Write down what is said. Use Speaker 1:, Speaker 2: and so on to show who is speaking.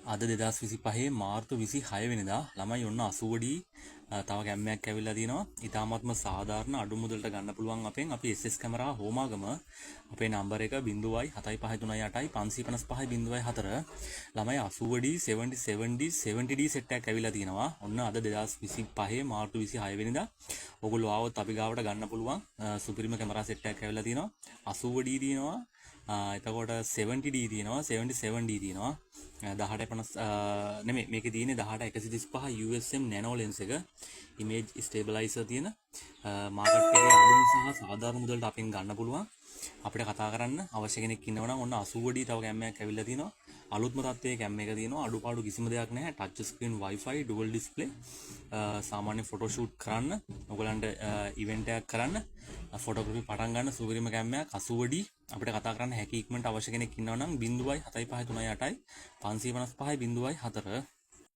Speaker 1: අද 2025 මාර්තු 26 වෙනිදා ළමයි ඔන්න 80D තව කැම්මයක් ඇවිල්ලා තිනවා. ඊටාත්ම සාධාරණ අඩු මුදලට ගන්න පුළුවන් අපෙන් අපි SS කැමරා හෝමාගම අපේ නම්බර එක 0.7538 555.04 ළමයි 80D 77D 70D සෙට් එකක් ඇවිල්ලා තිනවා. ඔන්න අද 2025 මාර්තු 26 වෙනිදා ඔයගොල්ලෝ ආවොත් අපි ගාවට ගන්න පුළුවන් සුපිරිම කැමරා සෙට් එකක් ඇවිල්ලා තිනවා. 80D තියෙනවා. එතකොට 70D තියෙනවා 77D තියෙනවා 1850 නෙමෙයි මේකේ තියෙන්නේ 18135 USM nano lens එක image stabilizer තියෙන මාකට් එකේ අඩුම සහ සාධාරණ මුදලට අපෙන් ගන්න පුළුවන් අපිට කතා කරන්න අවශ්‍ය කෙනෙක් ඉන්නවා නම් ඔන්න 80D තව කැම්මයක් ඇවිල්ලා තිනවා අලුත්ම තත්ත්වයේ කැම් එක තියෙනවා අඩුපාඩු කිසිම දෙයක් නැහැ touch screen Wi-Fi dual display සාමාන්‍ය ෆොටෝ ෂූට් කරන්න ඔයගලන්ට ඉවෙන්ට් එකක් කරන්න ෆොටෝග්‍රැෆි පටන් ගන්න සුපිරිම කැම්මයක් 80D අපිට කතා කරන්න හැකි ඉක්මනට අවශ්‍ය කෙනෙක් ඉන්නවා නම් 0.7538 555.04